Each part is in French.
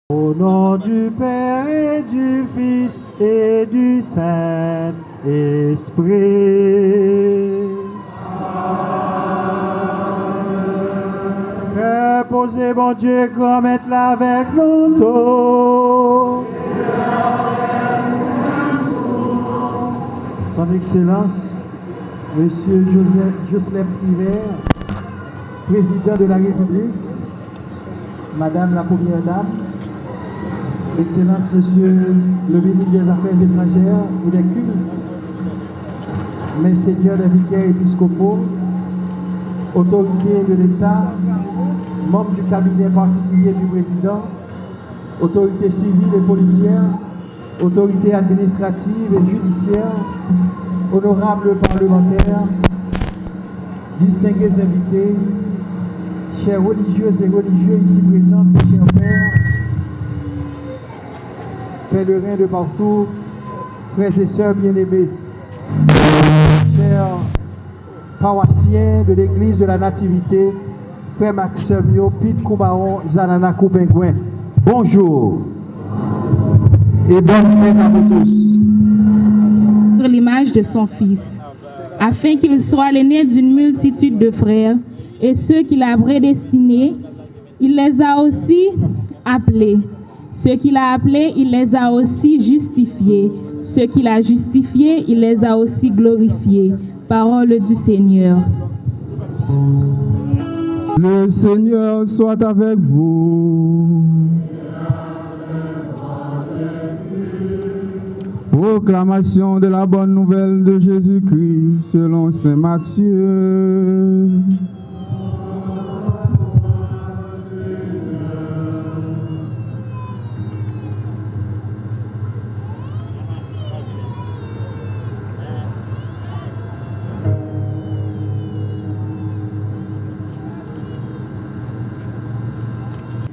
Au nom du Père et du Fils et du Saint-Esprit. Reposez, bon Dieu, grand maître là avec nous. Son Excellence, Monsieur Jocelyn Privé, Président de la République, Madame la Première Dame, Excellence Monsieur le ministre des Affaires étrangères et des cultes, Messeigneurs des vicaires épiscopaux, autorités de l'État, membres du cabinet particulier du président, autorités civiles et policières, autorités administratives et judiciaires, honorables parlementaires, distingués invités, chers religieuses et religieux ici présents, chers pères, pèlerins de partout, frères et sœurs bien-aimés, chers paroissiens de l'église de la Nativité, frère Maximio, Pete Koumaron, Zanana Koupengouin. Bonjour et bonne fête à vous tous. L'image de son Fils, afin qu'il soit l'aîné d'une multitude de frères, et ceux qu'il a prédestinés, il les a aussi appelés. Ceux qu'il a appelés, il les a aussi justifiés. Ceux qu'il a justifiés, il les a aussi glorifiés. Parole du Seigneur. Le Seigneur soit avec vous. Proclamation de la bonne nouvelle de Jésus-Christ selon saint Matthieu.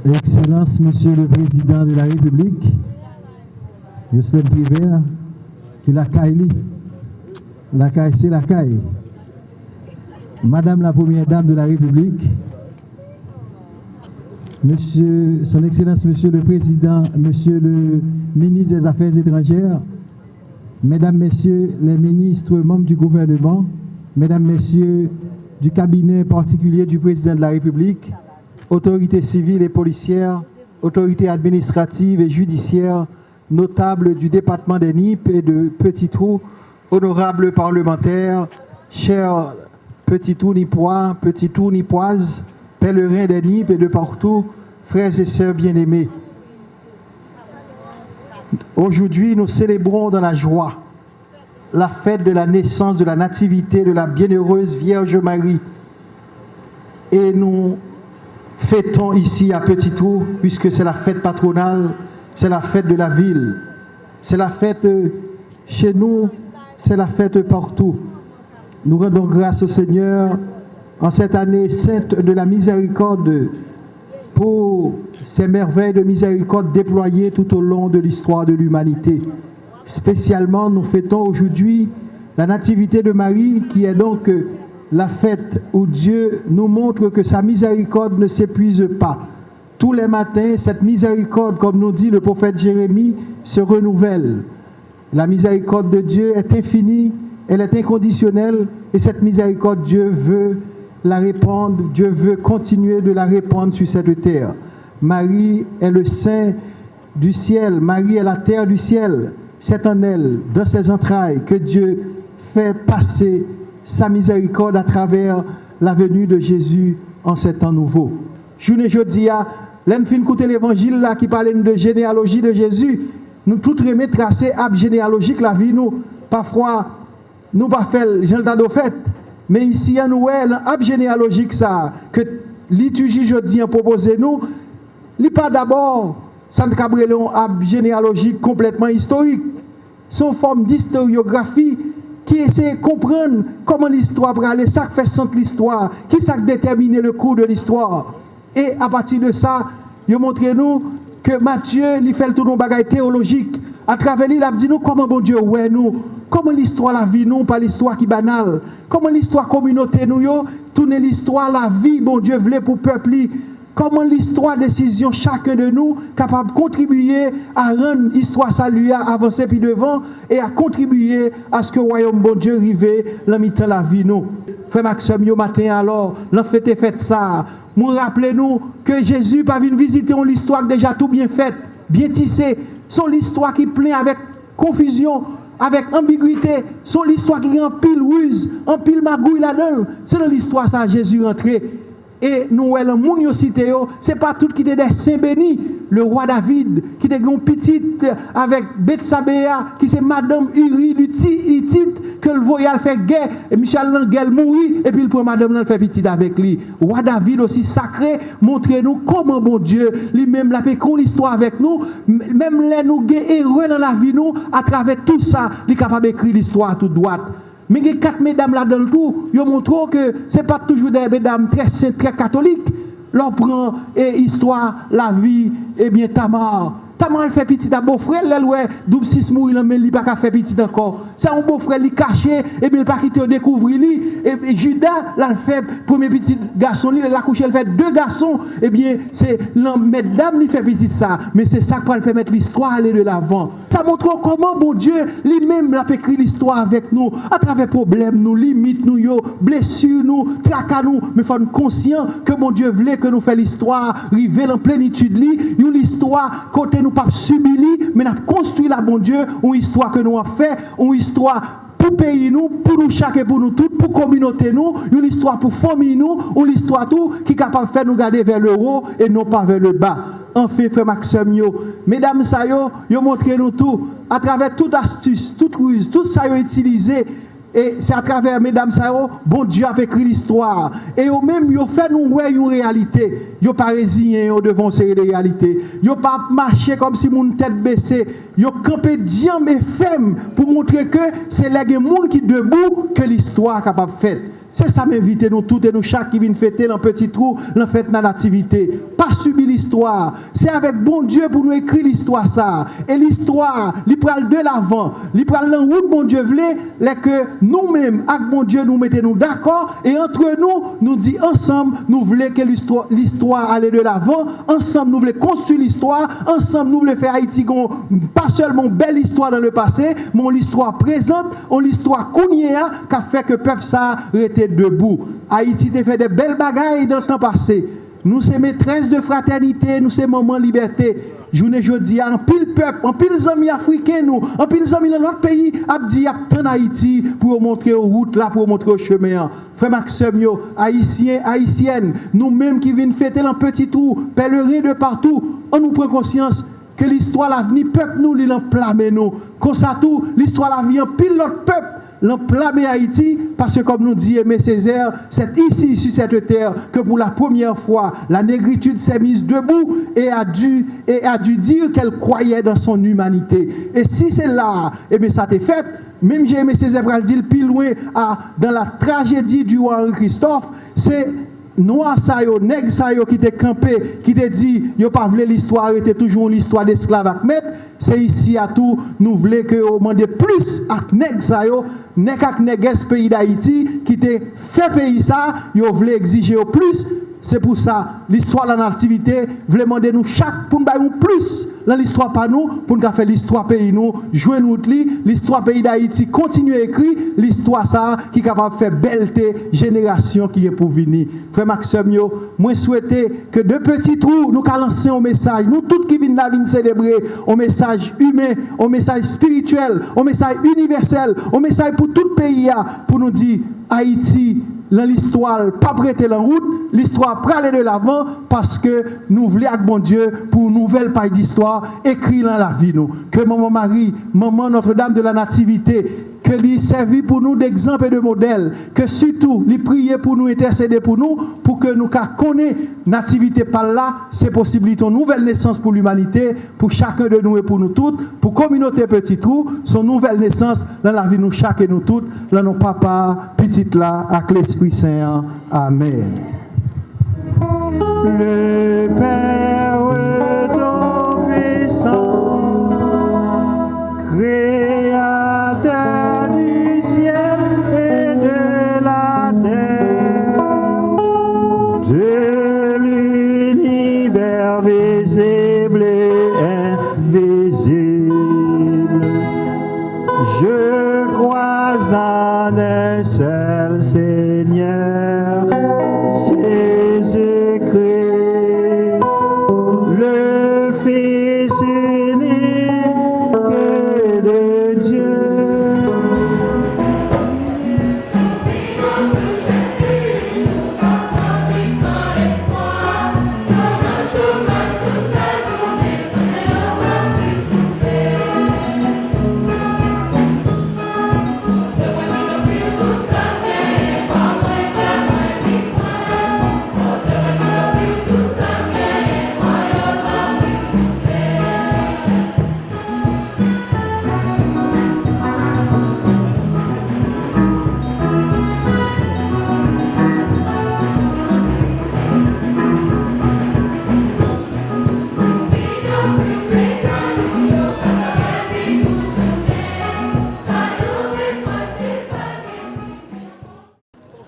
Excellence, Monsieur le Président de la République, Jocelyn Privé, qui la caille, c'est la caille. Madame la Première Dame de la République, Monsieur, Son Excellence, Monsieur le Président, Monsieur le Ministre des Affaires étrangères, Mesdames, Messieurs les ministres, membres du gouvernement, Mesdames, Messieurs du cabinet particulier du Président de la République, autorités civiles et policières, autorités administratives et judiciaires, notables du département des Nippes et de Petit-Trou, honorables parlementaires, chers Petit-Trou Nippois, Petit-Trou Nippoises, pèlerins des Nippes et de partout, frères et sœurs bien-aimés. Aujourd'hui, nous célébrons dans la joie la fête de la naissance de la nativité de la bienheureuse Vierge Marie. Et nous fêtons ici à Petit-Trou, puisque c'est la fête patronale, c'est la fête de la ville, c'est la fête chez nous, c'est la fête partout. Nous rendons grâce au Seigneur en cette année sainte de la miséricorde pour ces merveilles de miséricorde déployées tout au long de l'histoire de l'humanité. Spécialement, nous fêtons aujourd'hui la nativité de Marie, qui est donc la fête où Dieu nous montre que sa miséricorde ne s'épuise pas. Tous les matins, cette miséricorde, comme nous dit le prophète Jérémie, se renouvelle. La miséricorde de Dieu est infinie, elle est inconditionnelle, et cette miséricorde, Dieu veut la répandre, Dieu veut continuer de la répandre sur cette terre. Marie est le sein du ciel, Marie est la terre du ciel. C'est en elle, dans ses entrailles, que Dieu fait passer sa miséricorde à travers la venue de Jésus en ces temps nouveaux. Journée jeudi, l'un fin écouter l'évangile là qui parle de généalogie de Jésus. Nous tout remet tracer ab généalogique la vie nous. Parfois nous pas faire Jean le fait, mais ici nous ab généalogique ça que liturgie jeudi a proposé nous, li pas d'abord ça ne cabrelon ab généalogique complètement historique. C'est une forme d'historiographie qui essaie de comprendre comment l'histoire va aller, ça fait sens l'histoire, qui ça détermine le cours de l'histoire. Et à partir de ça, il montre nous que Matthieu, il fait le tour de bagaille théologique. À travers lui, il a dit nous comment bon Dieu ouais nous, comment l'histoire la vie nous, pas l'histoire qui banale, comment l'histoire communauté nous yo, tourner l'histoire la vie bon Dieu voulait pour peuple. Comment l'histoire, décision, chacun de nous, capable de contribuer à rendre l'histoire salut à avancer puis devant et à contribuer à ce que le royaume bon Dieu arrive dans mi-temps la vie nous. Frère Maxime, au matin alors, l'en fait ça. Nous rappelez-nous que Jésus pas venu visiter l'histoire déjà tout bien faite, bien tissée. Son l'histoire qui plein avec confusion, avec ambiguïté. Son l'histoire qui en pile ruse, en pile magouille là-dedans. C'est dans l'histoire ça Jésus rentré. Et nous, le monde cité, ce n'est pas tout qui était des saints bénis. Le roi David, qui était une petite avec Bethsabéa, qui c'est Madame Uri du titre, que le voyage fait guerre, et Michel Langel mourit, et puis le premier Madame Langel fait petite avec lui. Roi David aussi sacré, montrez-nous comment bon Dieu, lui-même l'a fait qu'on l'histoire avec nous, même les nous héros dans la vie, nous, à travers tout ça, il est capable d'écrire l'histoire toute droite. Mais il y a 4 mesdames là dans le tout, ils montrent que ce n'est pas toujours des mesdames très saintes, très catholiques. L'on prend l'histoire, la vie, et bien Tamar. Tamar, elle fait petit à beau-frère, elle ouais, double 6 mourir, mais il n'a pas fait petit encore. C'est un beau-frère, il caché, et bien il n'a pas quitté découvrir lui. Et Judas, là, elle fait premier petit garçon, il a couché, elle fait 2 garçons. Et bien, c'est mesdames, il fait petit ça. Mais c'est ça qui va permettre l'histoire aller de l'avant. Ça montre comment, bon Dieu, lui-même, l'a écrit l'histoire avec nous, à travers problèmes, nous, limites, nous, blessures, nous, tracas, nous. Mais il faut être conscient que mon Dieu voulait que nous fassions l'histoire, arriver en plénitude, l'histoire, côté nous pas subir, mais nous construit la bon Dieu, une histoire que nous avons fait, une histoire pour pays nous, pour nous chacun, pour nous tous, pour communauté nous, une histoire pour famille nous, une histoire tout qui est capable de faire nous garder vers le haut et non pas vers le bas. Enfin, frère Maxime, mesdames, ça yo montré nous tout, à travers toute astuce, toute ruse, tout ça yo utilisé. Et c'est à travers, mesdames, ça, bon Dieu a écrit l'histoire. Et eux même, ils fait nous voir une réalité. Ils n'ont pas résigné devant ces réalités. Ils n'ont pas marché comme si mon tête baissée. Ils ont campé diam et ferme pour montrer que c'est les gens qui debout que l'histoire est capable de faire. C'est ça m'inviter nous tous et nous chaque qui vient fêter dans petit trou, dans fête de la nativité. Pas subir l'histoire. C'est avec bon Dieu pour nous écrire l'histoire ça. Et l'histoire, il prend de l'avant. Il prend la route bon Dieu voulait, que nous-mêmes, avec bon Dieu, nous mettons d'accord. Et entre nous dit ensemble, nous voulons que l'histoire aille de l'avant. Ensemble, nous voulons construire l'histoire. Ensemble, nous voulons faire Haïti pas seulement belle histoire dans le passé, mais l'histoire présente, l'histoire kounia qui a fait que le peuple ça était debout. Haïti a fait de belles bagailles dans le temps passé. Nous sommes maîtresses de fraternité, nous sommes moments de liberté. Journée jeudi, en pile peuple, en pile amis africains, nous, en pile amis dans notre pays, a dit en Haïti pour montrer aux routes là, pour montrer au chemin. Frère Maxime, haïtiens, haïtiennes, nous-mêmes qui venons fêter dans petit trou, pèlerins de partout, on nous prend conscience que l'histoire l'avenir, peuple nous, il enflamme nous. Comme ça tout, l'histoire l'avenir, pile notre peuple. L'emplâmer Haïti, parce que comme nous dit Aimé Césaire, c'est ici, sur cette terre, que pour la première fois, la négritude s'est mise debout et a dû dire qu'elle croyait dans son humanité. Et si c'est là, eh bien ça t'est fait, même j'ai Aimé Césaire pour le dire plus loin, dans la tragédie du roi Henri-Christophe, c'est noir ça yo, nèg ça yo qui t'est campé, qui te dit yo pas voulu l'histoire était toujours l'histoire d'esclave ak maître, c'est ici à tout nous voulons que on demander plus ak nèg ça yo, nèg ak nègès pays d'Haïti qui te fait pays ça, yo voulait exiger au plus. C'est pour ça, l'histoire de la nativité, voulait demander nous chaque pour nous bailler plus dans l'histoire pas nous, pour nous faire l'histoire pays nous, jouer nous l'histoire pays d'Haïti, continuer à écrire l'histoire ça qui est capable de faire belleté génération qui est pour venir. Frère Maxime, moi souhaiter que de petits trous nous lancer un message, nous tous qui viennent là viennent célébrer un message humain, un message spirituel, un message universel, un message pour tout le pays pour nous dire Haïti dans l'histoire, pas prêter la route, l'histoire pour aller de l'avant parce que nous voulons avec bon Dieu pour une nouvelle page d'histoire écrire dans la vie nous. Que maman Marie, maman Notre-Dame de la Nativité, que lui servi pour nous d'exemple et de modèle, que surtout, lui prier pour nous, intercéder pour nous, pour que nous connaissions nativité par là, c'est possibilité, une nouvelle naissance pour l'humanité, pour chacun de nous et pour nous toutes, pour communauté petit trou, son nouvelle naissance dans la vie nous chaque et nous toutes, dans nos papas, petites là, avec l'Esprit Saint. Amen. Le Père Tout-Puissant, Créateur du ciel et de la terre, de l'univers visible et invisible, je crois en un seul Seigneur, Jésus-Christ, le Fils unique de Dieu.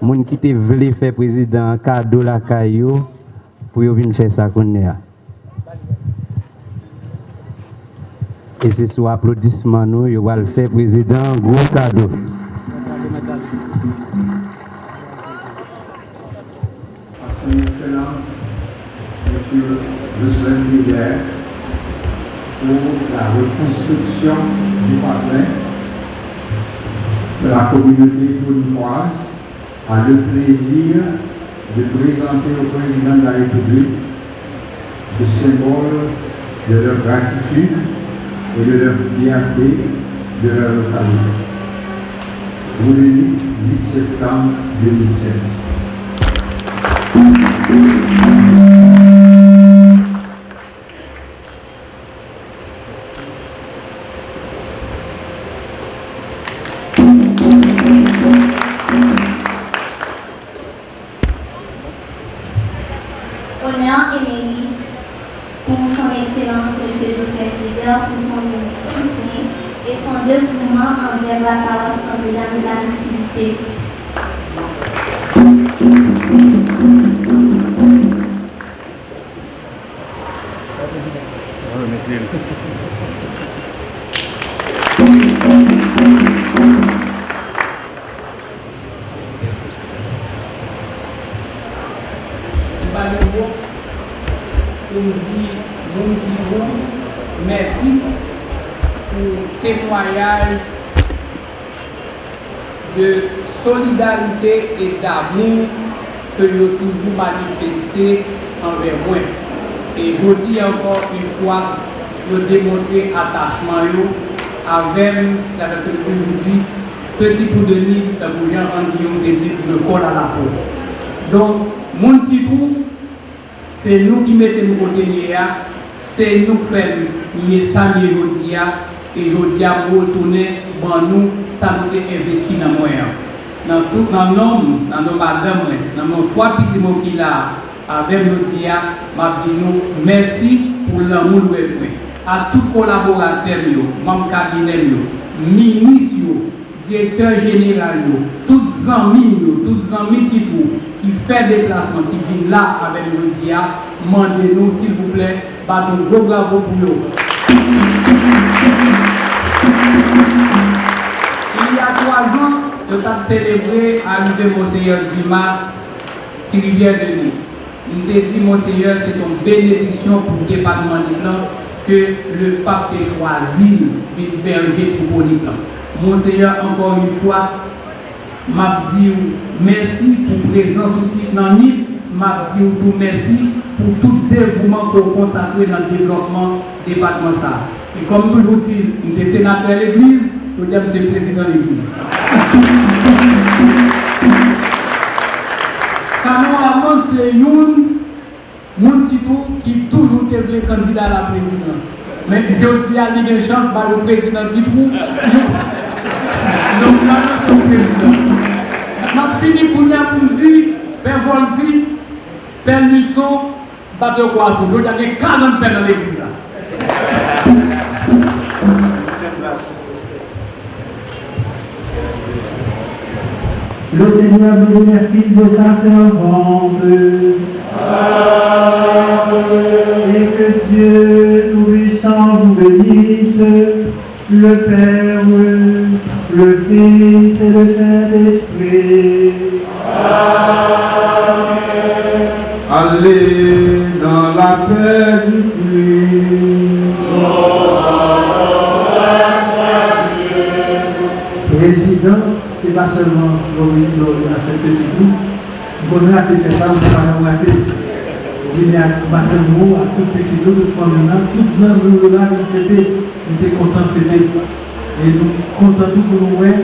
Moun qui te voulait faire président cadeau la caillou pour venir faire ça qu'on est. Et c'est sous applaudissement nous il va le faire président gros cadeau. Son Excellence Monsieur Jocelyn Miller pour la reconstruction du patrin de la communauté tournoise a le plaisir de présenter au président de la République ce symbole de leur gratitude et de leur fierté de leur localité. Voulu 8 septembre 2016. Honneur et mérite pour son Excellence M. Joseph Leader pour son soutien et son dévouement envers la paroisse Notre-Dame de la Nativité. Merci pour le témoignage de solidarité et d'amour que vous avez toujours manifesté envers moi. Et je dis encore une fois, vous démontrez attachement avec ce que je vous dis, petit coup de nid, ça vous vient en disant de colle à la peau. Donc, mon petit trou, c'est nous qui mettons nos côtés, c'est nous qui faisons les samedi et je dis à vous retourner, nous, ça nous est investi dans moi. Dans tout, dans nos madames, dans nos 3 petits mots qu'il a avec nous dire, m'a dit nous merci pour l'amour de nous. À tous collaborateurs, membres cabinet, ministres, directeur général, tous amis Titou qui fait déplacement, qui viennent là avec nous dire, demandez-nous s'il vous plaît, un gros bravo pour nous. Il y a 3 ans, nous avons célébré l'arrivée de Monseigneur Dumas, Rivière-de-Nîmes. Nous avons dit, Monseigneur, c'est une bénédiction pour le département du Plan que le pape ait choisi de berger pour le Plan. Monseigneur, encore une fois, m'a dit merci pour la présence dans Nîmes, m'a dit merci pour tout le dévouement qu'on consacre dans le développement du département. Et comme nous le disons, nous sommes sénateurs de l'Église, nous disons c'est le président de l'église. Quand c'est mon titre qui toujours été candidat à la présidence. Mais je dis à lui une chance par le président titre. Donc là, c'est le président. Je finis pour dire, Père Volsi, Père Luçon, Bateau Croissant. Donc il y a 40 pères dans l'église. Le Seigneur me bénéfice de sa servante. Et que Dieu Tout-Puissant vous bénisse, le Père, le Fils et le Saint-Esprit. Allez dans la paix du Christ. Président, ce n'est pas seulement le président qui a fait petit tout. Vous pouvez faire ça, vous pouvez rater. Vous venez à battre le mot, à tout petit tout, toute famille, toutes les hommes là qui étaient contents de fêter. Et nous contents pour nous voir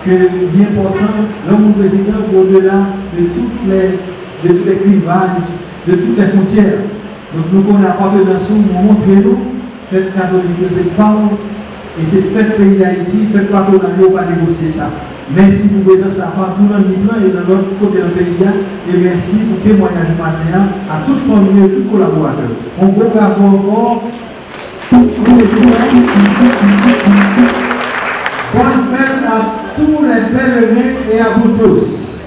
que bien important, l'homme président, au-delà de tous les clivages, de toutes les frontières. Donc nous qu'on apporte dans ce moment, montrez-nous, faites catholique, c'est pas et c'est fait pays d'Haïti, faites pas pour on va négocier ça. Merci pour présence à partout dans le plan et dans l'autre côté du pays. Et merci pour le témoignage matin à toute famille et tous collaborateurs. On peut avoir encore bonne fête à tous les pèlerins et à vous tous.